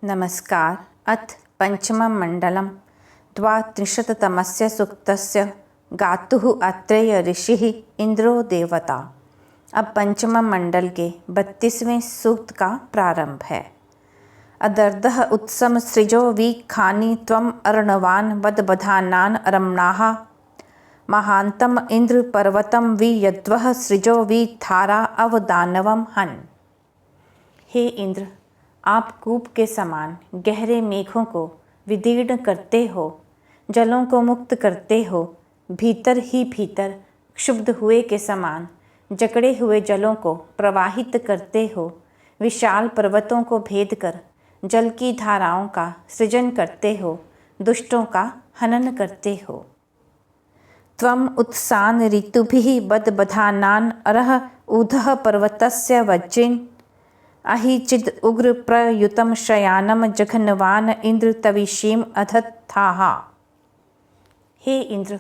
नमस्कार। अथ पंचमं मंडलं द्वात्रिंशत्तमस्य सूक्तस्य गातुः अत्रेय ऋषिः इंद्रो देवता। अब पंचम मंडल के 32वें सूक्त का प्रारंभ है। अदर्दः उत्सम सृजो वि खानि त्वम् अर्णवान् वदबधानान् रमणाः महान्तम इंद्र पर्वतम वि यद्वः सृजो वि थारा अवदानवम हन्। हे इंद्र, आप कूप के समान गहरे मेघों को विदीर्ण करते हो, जलों को मुक्त करते हो, भीतर ही भीतर क्षुब्ध हुए के समान जकड़े हुए जलों को प्रवाहित करते हो, विशाल पर्वतों को भेद कर जल की धाराओं का सृजन करते हो, दुष्टों का हनन करते हो। त्वम् उत्सान ऋतुभिः बदबधानान् अरह ऊधः पर्वतस्य वज्रिन् अहिचिद उग्र प्रयुतम शयानम जघनवान इंद्र तविषीम अधत्थाः। हे इंद्र,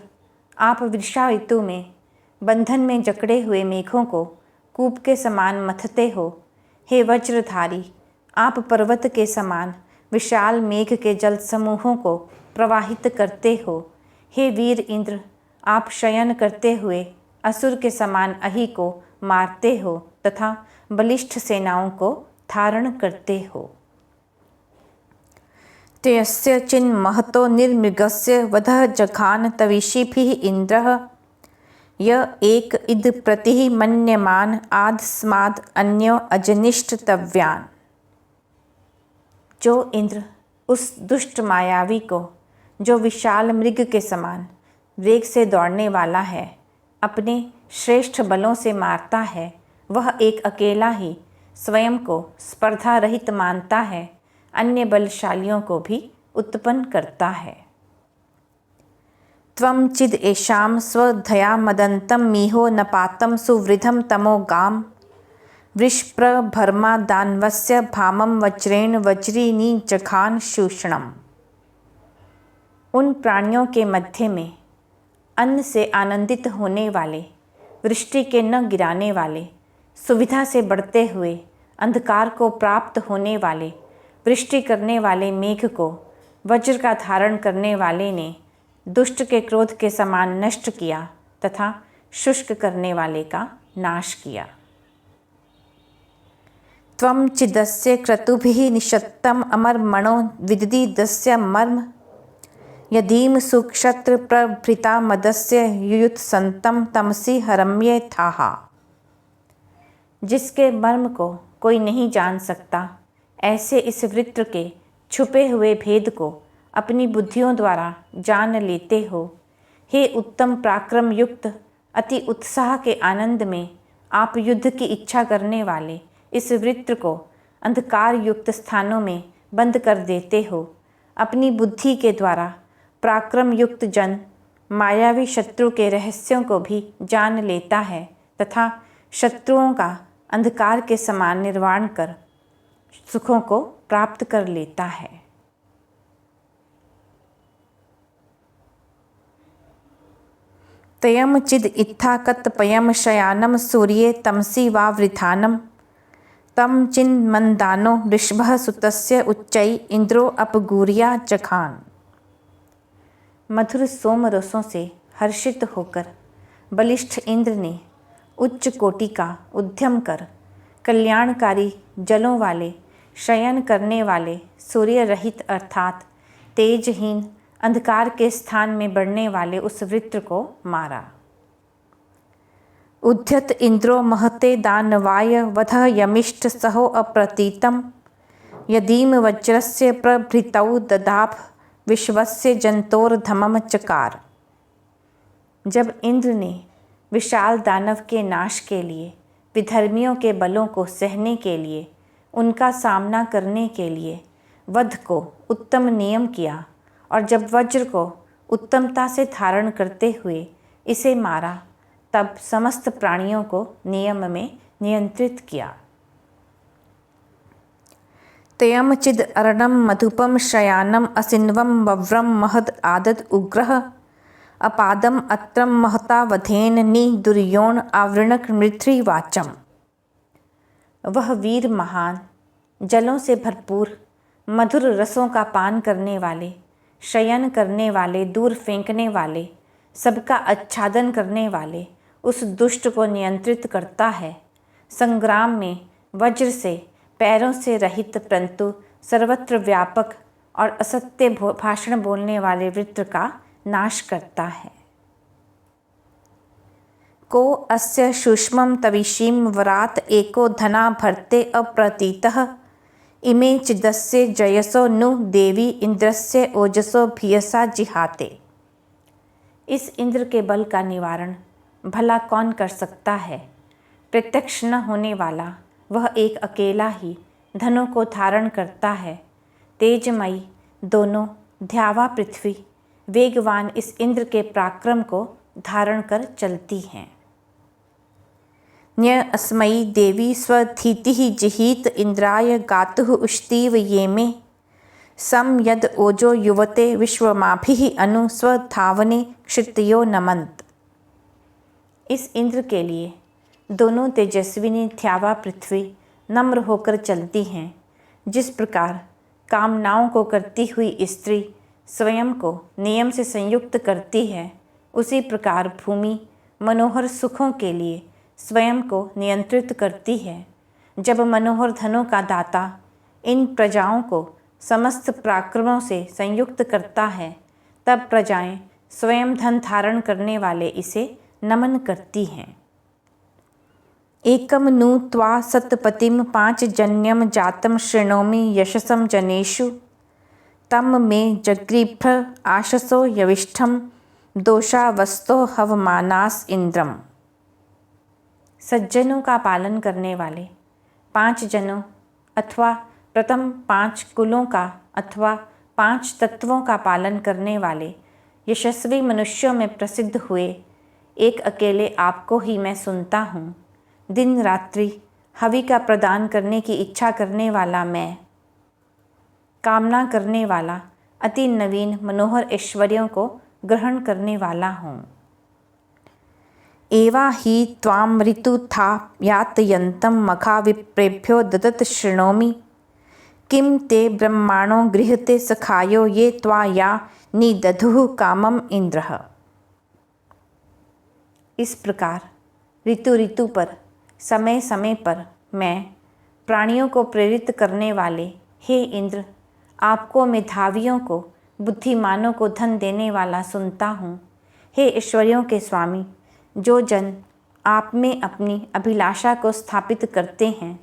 आप वर्षा ऋतु में बंधन में जकड़े हुए मेघों को कूप के समान मथते हो। हे वज्रधारी, आप पर्वत के समान विशाल मेघ के जल समूहों को प्रवाहित करते हो। हे वीर इंद्र, आप शयन करते हुए असुर के समान अहि को मारते हो तथा बलिष्ठ सेनाओं को धारण करते हो। त्यस्य चिन्महतो निर्मृगस्य वधः जघान तविषीभिः इंद्रः य एक इद प्रतिः मन्यमान आदस्माद् अन्यो अजनिष्टतव्यान्। जो इंद्र उस दुष्ट मायावी को, जो विशाल मृग के समान वेग से दौड़ने वाला है, अपने श्रेष्ठ बलों से मारता है, वह एक अकेला ही स्वयं को स्पर्धा रहित मानता है, अन्य बलशालियों को भी उत्पन्न करता है। त्वं चिद एषां स्वधया मदन्तं मीहो नपातं सुवृद्धं तमो गाम वृषप्रभर्मा दानवस्य भामं वज्रेण वज्रिनी जघान शूषणम्। उन प्राणियों के मध्य में अन्न से आनंदित होने वाले, वृष्टि के न गिराने वाले, सुविधा से बढ़ते हुए अंधकार को प्राप्त होने वाले, वृष्टि करने वाले मेघ को वज्र का धारण करने वाले ने दुष्ट के क्रोध के समान नष्ट किया तथा शुष्क करने वाले का नाश किया। त्वं चिदस्य क्रतुभिः निषत्तम अमरमणो विदधीदस्य मर्म यदीम सुक्षत्र प्रभृता मदस्य युयुत्सन्तं तमसि हरम्येथाः। जिसके मर्म को कोई नहीं जान सकता, ऐसे इस वृत्र के छुपे हुए भेद को अपनी बुद्धियों द्वारा जान लेते हो। हे उत्तम पराक्रम युक्त, अति उत्साह के आनंद में आप युद्ध की इच्छा करने वाले इस वृत्र को अंधकार युक्त स्थानों में बंद कर देते हो। अपनी बुद्धि के द्वारा पराक्रम युक्त जन मायावी शत्रु के रहस्यों को भी जान लेता है तथा शत्रुओं का अंधकार के समान निर्वाण कर सुखों को प्राप्त कर लेता है। तयम चिद इत्था कतपयम शयानम सूर्ये तमसि वा वृथानम तम चिन्मन्दानो ऋषभः सुतस्य उच्चै इंद्रो अपगूर्या जघान। मधुर सोम रसों से हर्षित होकर बलिष्ठ इंद्र ने उच्च कोटि का उद्यम कर कल्याणकारी जलों वाले, शयन करने वाले, सूर्य रहित अर्थात तेजहीन अंधकार के स्थान में बढ़ने वाले उस वृत्र को मारा। उद्यत इंद्रो महते दानवाय वधः यमिष्ट सहो अप्रतीतम यदीम वज्रस्य प्रभृतौ ददाभ विश्वस्य जंतोर्धमम चकार। जब इंद्र ने विशाल दानव के नाश के लिए, विधर्मियों के बलों को सहने के लिए, उनका सामना करने के लिए वध को उत्तम नियम किया और जब वज्र को उत्तमता से धारण करते हुए इसे मारा, तब समस्त प्राणियों को नियम में नियंत्रित किया। तयम चिद अर्णम मधुपम शयानम असिन्वम वव्रम महद आदद उग्रह अपादम अत्रम महता वधेन नि दुर्योण आवृणक मृथ्रीवाचम। वह वीर महान, जलों से भरपूर, मधुर रसों का पान करने वाले, शयन करने वाले, दूर फेंकने वाले, सबका आच्छादन करने वाले उस दुष्ट को नियंत्रित करता है। संग्राम में वज्र से, पैरों से रहित परंतु सर्वत्र व्यापक और असत्य भाषण बोलने वाले वृत्र का नाश करता है। को अस्य सूक्ष्मं तविषीं वरात एको धना भर्ते अप्रतीतः इमे चिदस्य जयसो नु देवी इंद्रस्य ओजसो भियसा जिहाते। इस इंद्र के बल का निवारण भला कौन कर सकता है? प्रत्यक्ष न होने वाला वह एक अकेला ही धनों को धारण करता है। तेजमयी दोनों ध्यावा पृथ्वी वेगवान इस इंद्र के पराक्रम को धारण कर चलती हैं। न्य अस्मयी देवी स्वधीतिः जिहीत इंद्राय गातुः उष्तीव ये में सम यद ओजो युवते विश्वमाभिः अनु स्वधावने क्षितयो नमंत। इस इंद्र के लिए दोनों तेजस्विनी ध्यावा पृथ्वी नम्र होकर चलती हैं। जिस प्रकार कामनाओं को करती हुई स्त्री स्वयं को नियम से संयुक्त करती है, उसी प्रकार भूमि मनोहर सुखों के लिए स्वयं को नियंत्रित करती है। जब मनोहर धनों का दाता इन प्रजाओं को समस्त पराक्रमों से संयुक्त करता है, तब प्रजाएं स्वयं धन धारण करने वाले इसे नमन करती हैं। एकम नु त्वा सतपतिम पांच जन्यम जातम शृणोमि यशसम जनेषु तम में जग्रीभ्र आशसो यविष्ठम दोषावस्तो हवमानास इंद्रम। सज्जनों का पालन करने वाले 5 जनों अथवा प्रथम 5 कुलों का अथवा 5 तत्वों का पालन करने वाले यशस्वी मनुष्यों में प्रसिद्ध हुए एक अकेले आपको ही मैं सुनता हूँ। दिन रात्रि हवि का प्रदान करने की इच्छा करने वाला मैं, कामना करने वाला, अति नवीन मनोहर ऐश्वर्यों को ग्रहण करने वाला हूँ। एवा ही त्वाम ऋतुथा यातयन्तं मखा विप्रेभ्यो ददत शृणोमि किम ते ब्रह्माणो गृहते सखायो ये त्वा या निदधुः कामम इंद्रः। इस प्रकार ऋतु ऋतु पर, समय समय पर मैं प्राणियों को प्रेरित करने वाले हे इंद्र, आपको मेधावियों को, बुद्धिमानों को धन देने वाला सुनता हूँ। हे ऐश्वर्यों के स्वामी, जो जन आप में अपनी अभिलाषा को स्थापित करते हैं,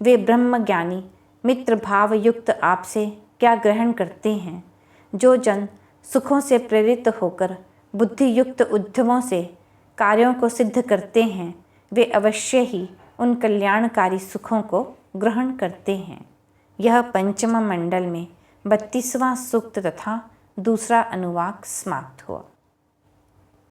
वे ब्रह्मज्ञानी मित्र भाव युक्त आपसे क्या ग्रहण करते हैं। जो जन सुखों से प्रेरित होकर बुद्धि युक्त उद्यमों से कार्यों को सिद्ध करते हैं, वे अवश्य ही उन कल्याणकारी सुखों को ग्रहण करते हैं। यह पंचम मंडल में 32वां सूक्त तथा दूसरा अनुवाक समाप्त हुआ।